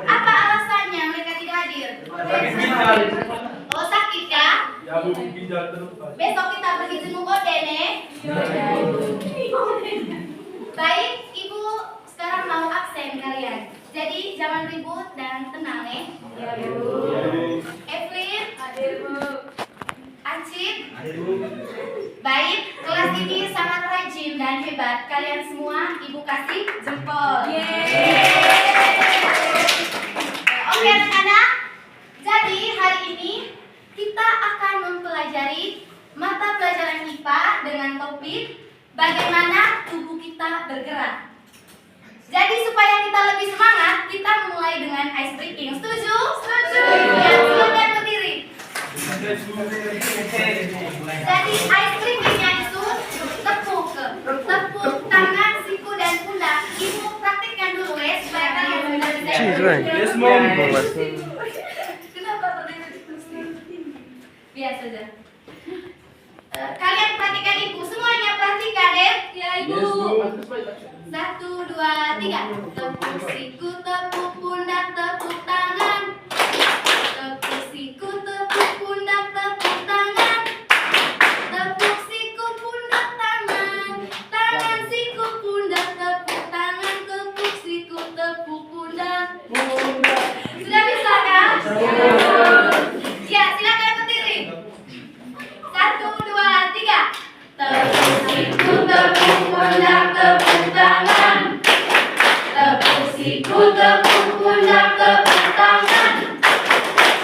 Apa alasannya mereka tidak hadir? Oh, sakit ya? Besok kita pergi jenguk Ode nih. Baik, Ibu sekarang mau absen kalian. Jadi jangan ribut dan tenang ya. Evelyn, Acip, baik, kelas ini sangat rajin dan hebat. Kalian semua Ibu kasih jempol. Oke anak-anak, jadi hari ini kita akan mempelajari mata pelajaran IPA dengan topik bagaimana tubuh kita bergerak. Jadi supaya kita lebih semangat, kita mulai dengan ice breaking. Setuju? Setuju. Ya, silakan berdiri. Jadi ice breakingnya itu tepuk tangan, siku dan pundak. Ibu praktikkan dulu ya supaya kalian sudah bisa. Kenapa berdiri diskusi? Biasa saja. Kalian perhatikan Ibu, semuanya perhatikan ya. Ya Ibu. 1, 2, 3. Tepuk siku, tepuk pundak, tepuk tangan. Tepuk siku, tepuk pundak, tepuk tangan. Tepuk siku, pundak, tangan. Tangan, siku, pundak, tepuk tangan. Tepuk siku, tepuk pundak. Sudah bisa kan? Ya, silakan berdiri. 1, 2, 3. Tepuk siku, tepuk pundak, tepuk tangan. Tepuk siku, tepuk pundak, tepuk tangan.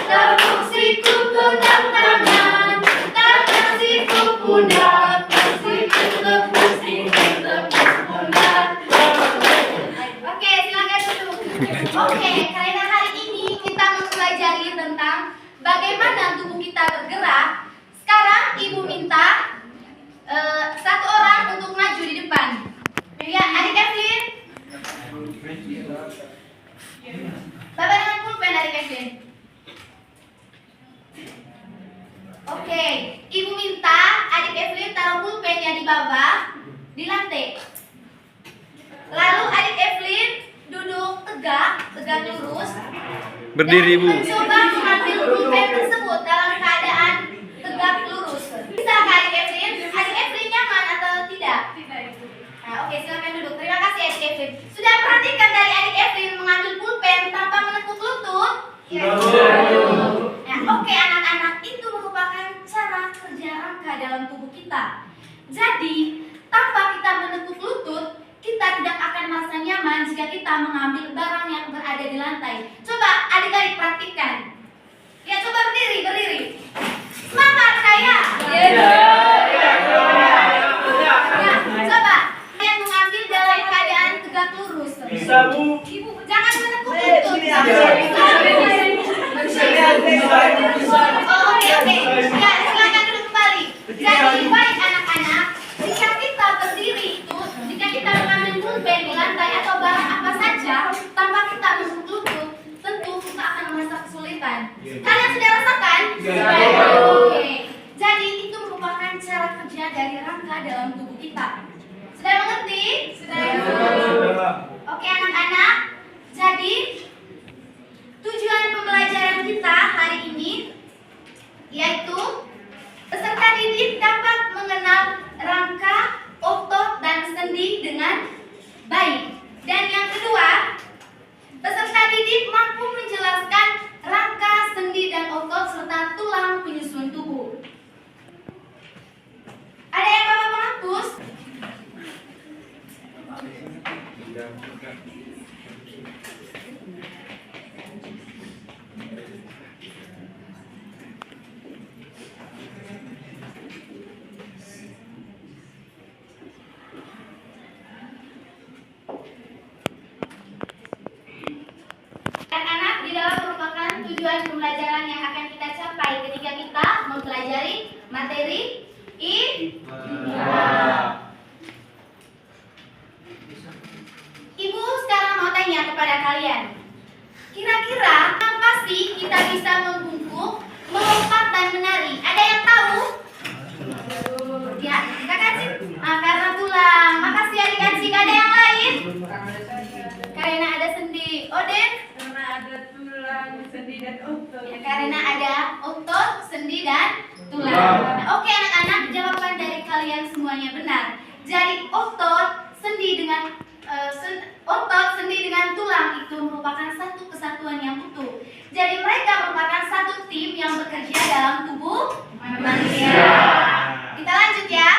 Tepuk siku, pundak, tangan. Tangan, siku, pundak. Siku, tepuk siku, tepuk pundak. Oke, silakan duduk. Oke, karena hari ini kita mempelajari tentang bagaimana tubuh kita bergerak. Sekarang Ibu minta satu orang untuk maju di depan. Ya, adik Evelyn. Bapak dengan pulpen adik Evelyn. Oke, Ibu minta adik Evelyn taruh pulpennya di bawah, di lantai. Lalu adik Evelyn duduk tegak lurus. Berdiri Ibu. Coba mengambil pulpen tersebut dalam keadaan tegak lurus. Bisa adik Evelyn? Adik Evelyn nyaman atau tidak? Nah, oke, silakan duduk. Terima kasih adik Evelyn. Sudah perhatikan dari adik Evelyn mengambil pulpen tanpa menekuk lutut? Nah, oke anak-anak, itu merupakan cara kerja rangka dalam tubuh kita. Jadi, tanpa kita menekuk lutut, kita tidak akan merasa nyaman jika kita mengambil barang yang berada di lantai. Coba adik-adik praktikkan. Ya, coba berdiri. Semangat saya. Ya, coba kalian mengambil dalam keadaan tegak lurus. Bisa Bu. Ibu, jangan menekuk lutut. Oke. Ya, silakan duduk kembali. Jadi, baik anak-anak, jika kita berdiri itu, jika kita mengambil pulpen di lantai atau barang apa saja tanpa kita menekuk lutut, tentu kita akan merasa kesulitan. Kalian sudah rasakan? Oke. Jadi itu merupakan cara kerja dari rangka dalam tubuh kita. Sudah mengerti? Sudah. Oke anak-anak. Jadi tujuan pembelajaran kita hari ini yaitu peserta didik dapat mengenal rangka, otot, dan sendi dengan baik. Dan yang kedua, peserta didik mampu menjelaskan rangka, sendi, dan otot serta tulang penyusun tubuh. Ada yang Bapak menghapus? Anak-anak, di dalam merupakan tujuan pembelajaran yang akan kita capai ketika kita mempelajari materi IPA. Ibu sekarang mau tanya kepada kalian, kira-kira kenapa sih kita bisa membungkuk, melompat, dan menari? Ada yang tahu? Ya, kakak Cik. Karena tulang. Makasih adik-adik. Ada yang lain? Karena ada sendi. Oden? sendi, dan otot. Ya, karena ada otot, sendi, dan tulang. Nah, oke anak-anak, jawaban dari kalian semuanya benar. Jadi otot, sendi dengan tulang itu merupakan satu kesatuan yang utuh. Jadi mereka merupakan satu tim yang bekerja dalam tubuh manusia. Kita lanjut ya.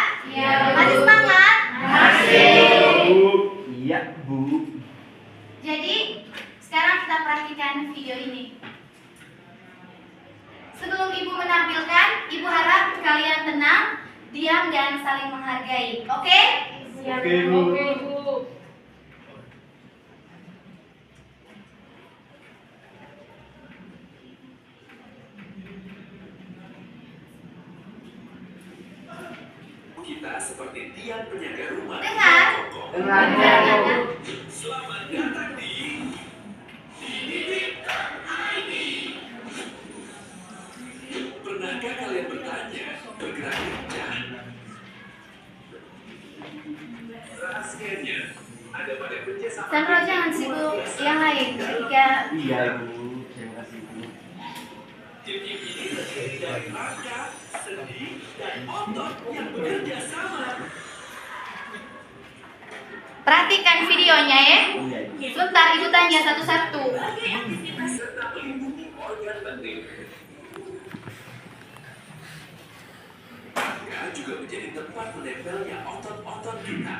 Masih semangat? Iya, Bu. Jadi sekarang kita perhatikan video ini. Sebelum ibu menampilkan, ibu harap kalian tenang, diam, dan saling menghargai. Oke? Oke, Bu. Oke, Bu. Kita seperti tiang penjaga rumah. Dengar? Dengar. Selamat datang di Dididik.id. Pernahkah kalian bertanya, bergerak kencang? Rahasianya ada pada kerjasama. Sandro, jangan sibuk yang lain ketika Iya, Bu. Terima kasih, Bu. Tim ini terdiri dari rangka, sendi, dan otot yang bekerja sama. perhatikan videonya ya. Iya, Bu. Sebentar ibu tanya satu-satu. Serta melindungi organ penting. Rangka juga menjadi tempat menempelnya otot-otot kita.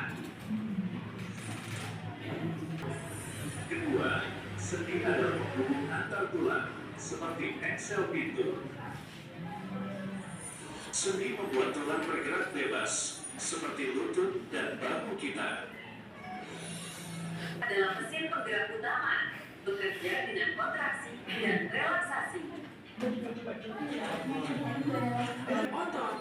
Kedua, sendi adalah penghubung antar tulang, seperti engsel pintu. Sendi membuat tulang bergerak bebas, seperti lutut dan bahu kita. Adalah mesin penggerak utama, bekerja dengan kontraksi dan relaksasi. Otot,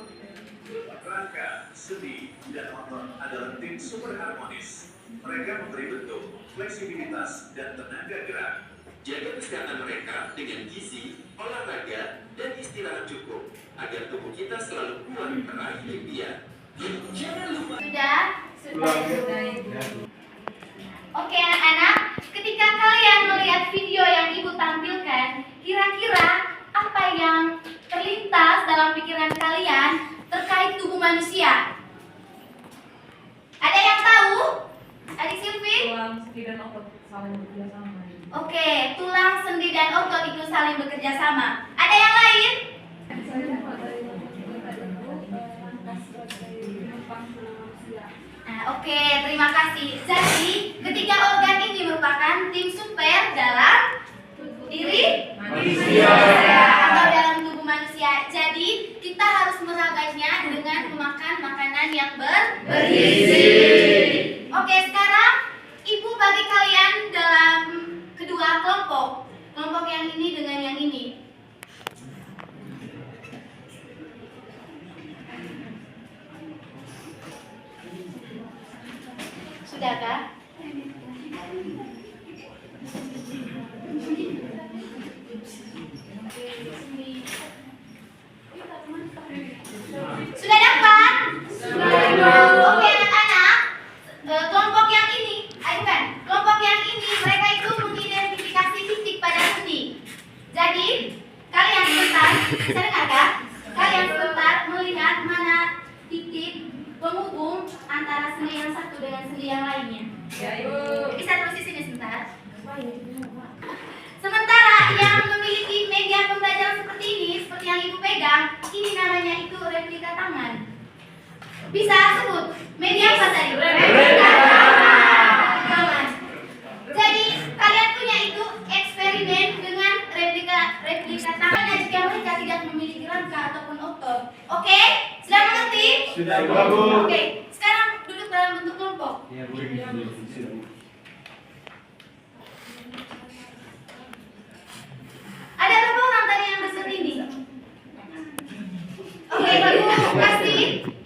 rangka, sendi, dan otot adalah tim super harmonis. Mereka memberi bentuk, fleksibilitas, dan tenaga gerak. Jaga kesehatan mereka dengan gizi, olahraga, dan istirahat cukup agar tubuh kita selalu kuat meraih impian. Jangan lupa. Sudah. Oke anak-anak, ketika kalian melihat video yang ibu tampilkan, kira-kira apa yang terlintas dalam pikiran kalian terkait tubuh manusia? Ada yang tahu? Adik Silvi? Tulang, sendi, dan otot saling bekerja sama. Oke, tulang, sendi, dan otot itu saling bekerja sama. Ada yang lain? Nah, oke, terima kasih. Jadi, ketika organ ini merupakan tim super dalam diri Manusia. atau dalam tubuh manusia. Jadi, kita harus meraganya dengan memakan makanan yang bergizi. Oke, sekarang ibu bagi kalian dalam kedua kelompok. Kelompok yang ini dengan yang ini. Sudahkah? Sudah dapat? Oke anak-anak, kelompok yang ini, kelompok yang ini mereka itu mengidentifikasi titik pada sendi. Jadi kalian sebentar, bisa dengarkah? Kalian sebentar melihat mana titik penghubung antara sendi yang satu dengan sendi yang lainnya. Ya, Ibu. Bisa terus di sini sebentar. Sementara yang memiliki media pembelajaran seperti ini, seperti yang ibu pegang, ini namanya itu replika tangan. Bisa sebut media apa tadi? Replika tangan. Jadi kalian punya itu eksperimen dengan replika tangan yang jika mereka tidak memiliki rangka ataupun otot. Oke? Sudah mengerti? Sudah, Bu. Oke. Sekarang duduk dalam bentuk kelompok. Iya, Bu. Sudah, Bu. Ada berapa orang tadi yang pesan ini? Oke,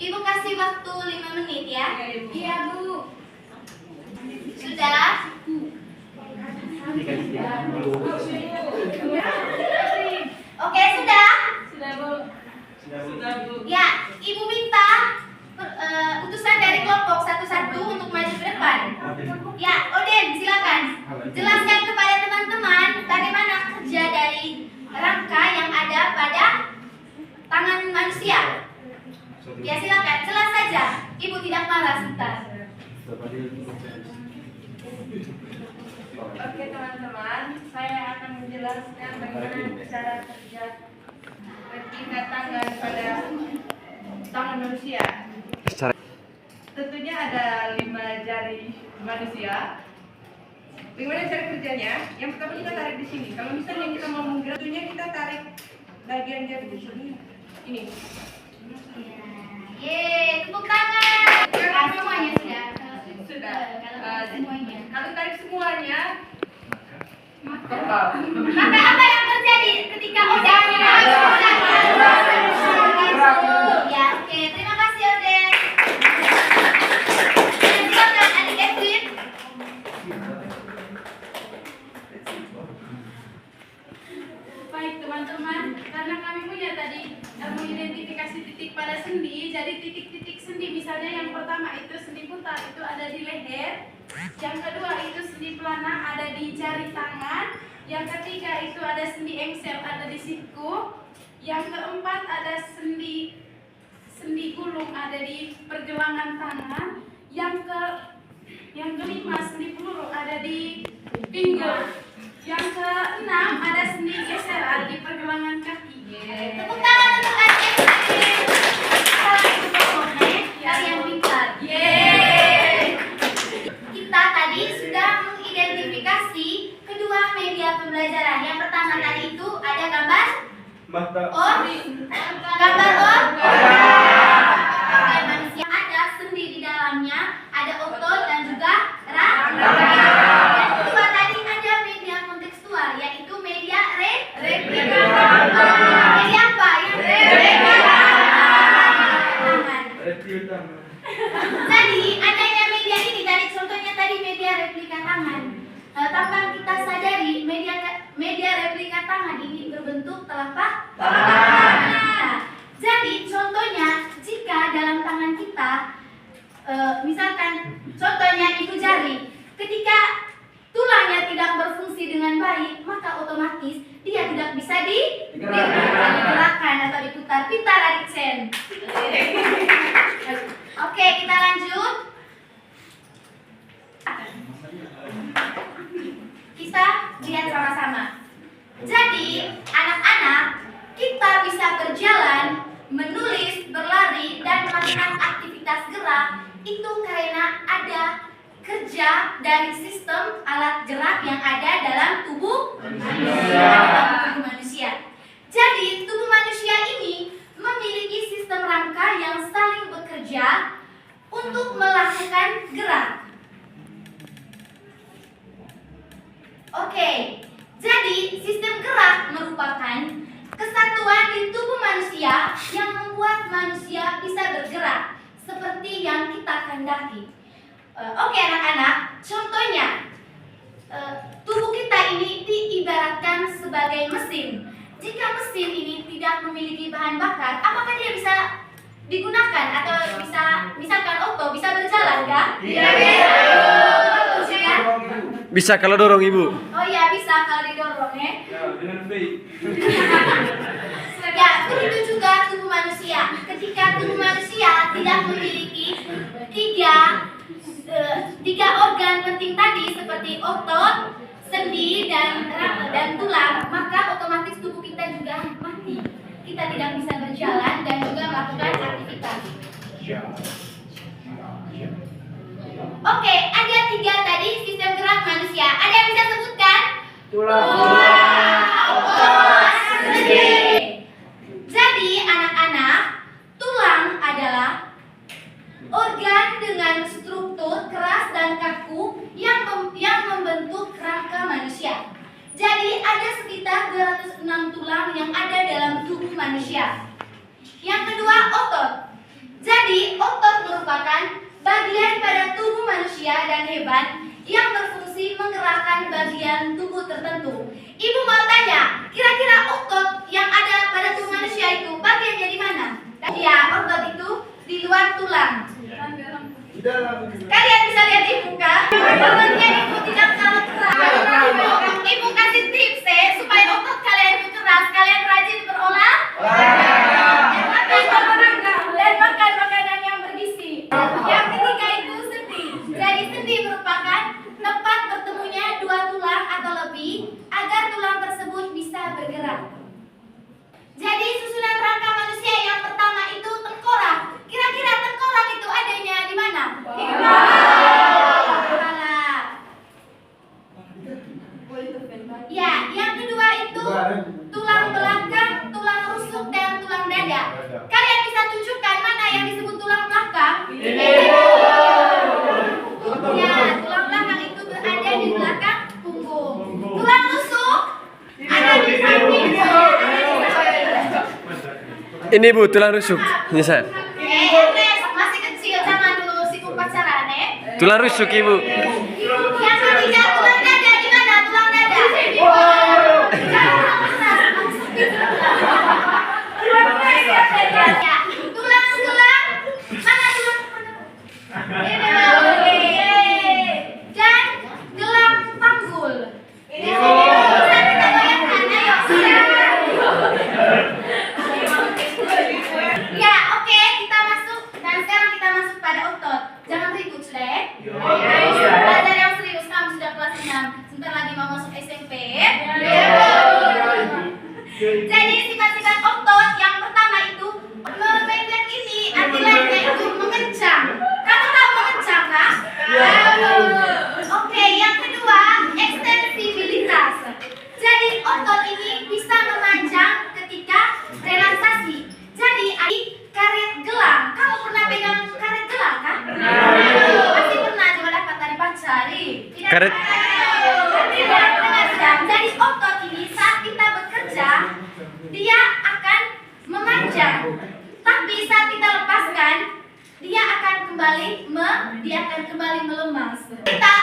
ibu kasih waktu 5 menit ya. Iya, Bu. Sudah? Oke, sudah? Sudah, Bu. Sudah, Bu. Ya, ibu minta utusan dari kelompok satu-satu untuk maju ke depan. Ya, Oden, silakan. Jelaskan kepada teman-teman bagaimana kerja manusia? Ya silakan, jelas saja. Ibu tidak marah sebentar. Oke teman-teman, saya akan menjelaskan bagaimana cara kerja replika tangan pada tangan manusia. Tentunya ada 5 jari manusia. Bagaimana cara kerjanya? Yang pertama kita tarik di sini. Kalau misalnya kita mau menggerak, tentunya kita tarik bagian jari di sini. Ini. Yeay, tepuk tangan. Kalau semuanya sudah. Sudah. Kalau semuanya. Kalau tarik semuanya, Maka apa yang terjadi ketika Oden? Ya, oke. Terima kasih Oden. Silakan adik Edwin. Baik teman-teman, karena kami punya tadi mengidentifikasi titik pada sendi, jadi titik-titik sendi misalnya yang pertama itu sendi putar itu ada di leher, yang kedua itu sendi pelana ada di jari tangan, yang ketiga itu ada sendi engsel ada di siku, yang keempat ada sendi gulung ada di pergelangan tangan, yang kelima sendi peluru ada di pinggul. Yang keenam ada sendi geser ada di pergelangan kaki. Tepuk tangan untuk adik Edwin. Kalian pintar. Yeay. Kita tadi sudah mengidentifikasi kedua media pembelajaran. Yang pertama tadi itu ada gambar O. Gambar O. Oke, manusia ada sendi di dalamnya, ada otot dan juga rangka. Yang kedua tadi ada media kontekstual, yaitu media replika. Media apa? Yang replika. Jadi adanya media ini tadi contohnya tadi media replika tangan. Tanpa kita sadari media replika tangan ini berbentuk telapak tangan. Jadi contohnya jika dalam tangan kita misalkan contohnya itu jari, ketika tulangnya tidak berfungsi dengan baik, maka otomatis dia tidak bisa digerakkan atau diputar. Pintar adik Sen. Oke, kita lanjut. Kita lihat sama-sama. Jadi, anak-anak, kita bisa berjalan, menulis, berlari, dan melakukan aktivitas gerak itu karena ada kerja dari sistem alat gerak yang ada dalam tubuh manusia. Jadi, tubuh manusia ini memiliki sistem rangka yang saling bekerja untuk melakukan gerak. Oke, jadi sistem gerak merupakan kesatuan di tubuh manusia yang membuat manusia bisa bergerak seperti yang kita kehendaki. Oke anak-anak, contohnya tubuh kita ini diibaratkan sebagai mesin. Jika mesin ini tidak memiliki bahan bakar, apakah dia bisa digunakan atau bisa misalkan auto bisa berjalan kan? Iya. Bisa kalau dorong ibu. Oh iya bisa kalau didorong ya. Ya, dengan baik. Ya, begitu juga tubuh manusia. Ketika tubuh manusia tidak memiliki tiga organ penting tadi seperti otot, sendi dan tulang, maka otomatis tubuh kita juga mati. Kita tidak bisa berjalan dan juga melakukan aktivitas. Oke, ada 3 tadi sistem gerak manusia. Ada yang bisa sebutkan? Tulang. Jadi anak-anak, tulang adalah organ dengan struktur keras dan kaku yang membentuk kerangka manusia. Jadi ada sekitar 206 tulang yang ada dalam tubuh manusia. Yang kedua, otot. Jadi otot merupakan bagian pada tubuh manusia dan hebat yang berfungsi menggerakkan bagian tubuh tertentu. Ibu mau tanya, kira-kira otot yang ada pada tubuh manusia itu bagiannya di mana? Ya, otot itu di luar tulang. Kalian bisa lihat ibu kan? Ototnya ibu tidak terlalu keras. Ibu kasih tips supaya otot kalian itu keras. Kalian rajin berolahraga. Jadi susunan rangka manusia yang pertama itu tengkorak. Kira-kira tengkorak itu adanya di mana? Di kepala. Ya, yang kedua itu tulang belakang, tulang rusuk, dan tulang dada. Kalian bisa tunjukkan mana yang disebut tulang belakang? Ya, tulang belakang itu berada di belakang punggung. Tulang rusuk ada di samping. Ini Bu, tulang rusuk. Ini saya. Ernest, masih kecil, jangan dulu sikut pacaran, Tulang rusuk Ibu. Yang ketiga tulang dada, di mana tulang dada? Ya, tulang-tulang, mana tulang? Dan gelang panggul. Di sini bisa kita bayangkan, ayo. Ya, oke, kita masuk dan sekarang kita masuk pada otot. Jangan ribut sudah ya. Belajar yang serius, kamu sudah kelas 6. Sebentar lagi mau masuk SMP. Jadi sifat-sifat otot yang pertama itu memendek ini, artinya itu mengencang. Kamu tahu mengencang kan? Oke, yang kedua ekstensibilitas. Jadi otot ini bisa memanjang ketika relaksasi. Jadi karet gelang. Kamu pernah pegang karet gelang kan? Pasti pernah juga dapat dari pacar. Karet. Tidak mengancam. Jadi otot ini saat kita bekerja dia akan memanjang. Tapi saat kita lepaskan dia akan kembali melemas. Kita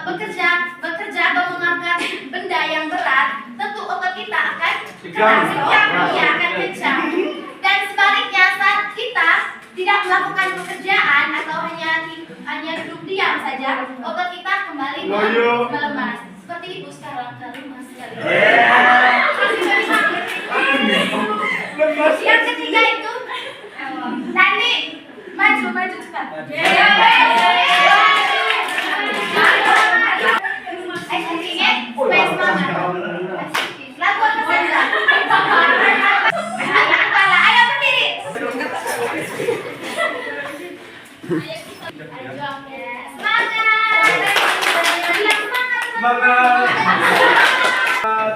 bekerja atau mengangkat benda yang berat, tentu otot kita akan kencang. Dan sebaliknya saat kita tidak melakukan pekerjaan atau hanya duduk diam saja, otot kita kembali melemas. Seperti ibu sekarang lemas sekali. Yang ketiga itu Tani maju cepat. Supaya semangat. Lagu apa saja? Kepala, ayo berdiri. Semangat.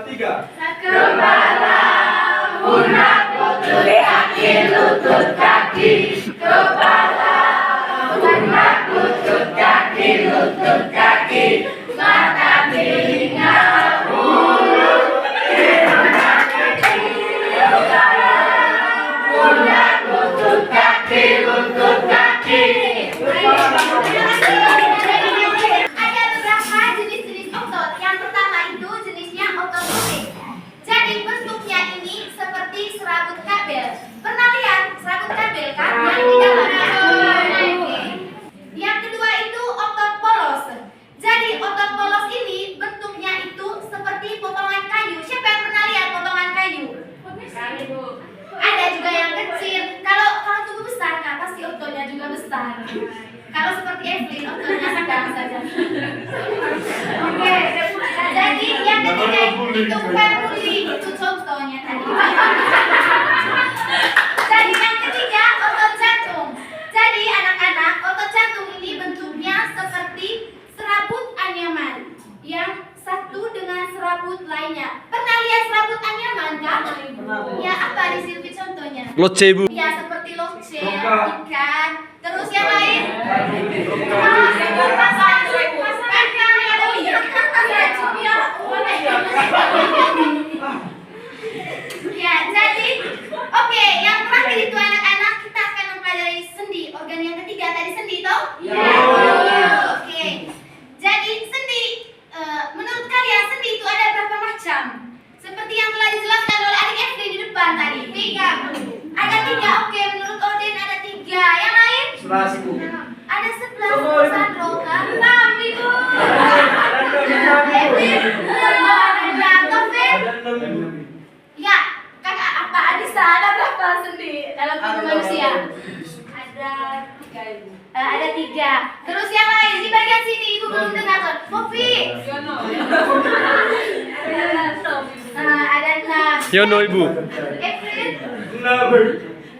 3. Kepala, pundak, lutut, kaki, lutut, kaki. Kepala, pundak, lutut, kaki, lutut, kaki. Mata, telinga, mulut, hidung, kaki. Kepala, pundak, lutut, kaki, lutut, kaki. Ada beberapa jenis-jenis otot. Yang pertama itu jenisnya otot musik. Jadi bentuknya ini seperti serabut kabel. Pernah lihat serabut kabel kan? Yang di dalamnya. Yang kedua itu otot polos. Jadi otot polos ini bentuknya itu seperti potongan kayu. Siapa yang pernah lihat potongan kayu? Ada juga yang kecil. Kalau tubuh besar kan pasti ototnya juga besar. Kalau seperti Evelyn ototnya sedang saja. Oke. Jadi yang ketiga itu bukan puli, itu contohnya tadi. Jadi yang ketiga otot jantung. Jadi anak-anak otot jantung ini bentuknya seperti serabut anyaman yang satu dengan serabut lainnya. Pernah lihat serabut anyaman kan? Ya apa di sini contohnya? Loce Bu. Ya seperti loce, ikan. Terus yang lain? Ya, jadi oke, yang terakhir itu anak-anak kita akan mempelajari sendi. Organ yang ketiga tadi sendi toh? Oke. Jadi sendi menurut kalian sendi itu ada berapa macam? Seperti yang telah dijelaskan oleh adik SD di depan tadi. 3. Ada 3. Oke, menurut Odin ada 3. Yang lain? 11 Bu. Ada 11. Sandro kan? 6 Ibu. Edwin. Ada Taufik. Ya, kakak apa? Adisa ada berapa sendi dalam tubuh manusia? Ada 3 Ibu. Ada 3. Terus yang lain di bagian sini Ibu belum dengar kan? Popi. Ada 6. Yono ibu. April.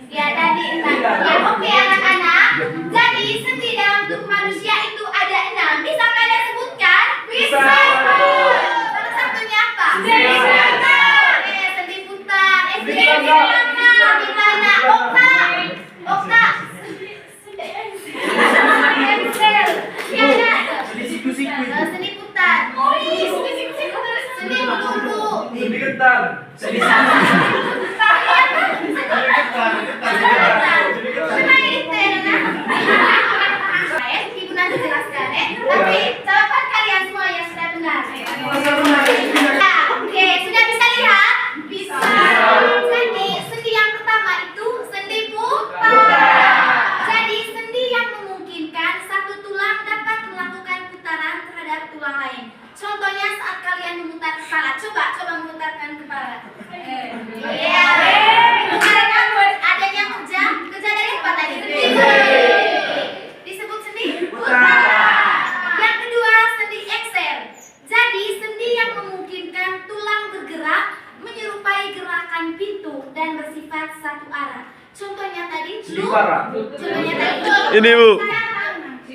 Ya tadi 6. Ya oke anak-anak. Jadi sendi dalam tubuh manusia itu ada 6. Bisa kalian sebutkan? Bisa. Salah satunya apa? Sendi putar. Sendi putar. Sendi mana? Di mana? Okta. Okta. Sendi putar. Sendi peluru. Sendi gentar. Sendi Ibu nanti jelaskan tapi jawaban kalian semua yang sudah benar. Oke, sudah bisa lihat? Bisa. Jadi sendi yang pertama itu sendi putar. Jadi sendi yang memungkinkan satu tulang dapat melakukan putaran terhadap tulang lain. Contohnya saat kalian memutar kepala. Coba memutarkan kepala. Iya. Karena adanya kerja dari apa tadi? Disebut sendi putar. Yang kedua sendi ekser. Jadi sendi yang memungkinkan tulang bergerak menyerupai gerakan pintu dan bersifat satu arah. Contohnya tadi Contohnya tadi Ini, Bu.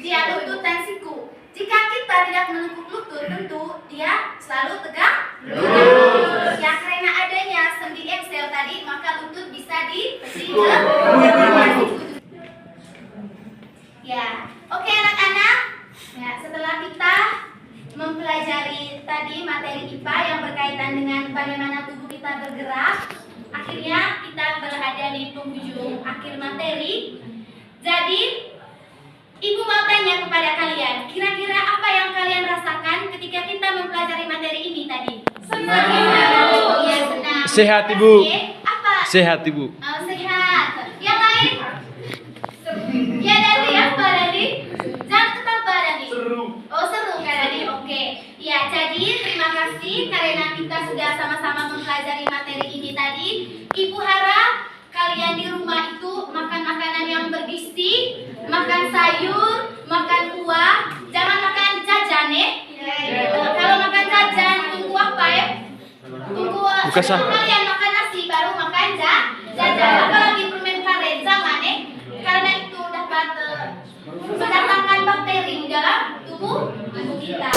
Dia lutut dan siku. Jika kita tidak menekuk lutut, tentu dia selalu tegak lurus. Ya karena adanya sendi ekser tadi, maka lutut bisa ditegak. Ya, oke anak-anak. Ya, setelah kita mempelajari tadi materi IPA yang berkaitan dengan bagaimana tubuh kita bergerak, akhirnya kita berada di penghujung akhir materi. Jadi, Ibu mau tanya kepada kalian, kira-kira apa yang kalian rasakan ketika kita mempelajari materi ini tadi? Senang. Iya, senang. Sehat, Ibu. Apa? Sehat ibu. Oh, sehat. Yang lain? Ya Dadi, apa Dadi? Jangan ketawa Dadi. Oh seru kan Dadi? Oke. Ya jadi terima kasih karena kita sudah sama-sama mempelajari materi ini tadi. Ibu harap kalian di rumah itu makan makanan yang bergizi, makan sayur, makan buah, jangan makan jajan ya. Kalau makan jajan tunggu apa ya? Tunggu kalian makan nasi baru makan jajan. Apalagi permen karet jangan ya. Karena itu dapat mendatangkan bakteri di dalam tubuh kita.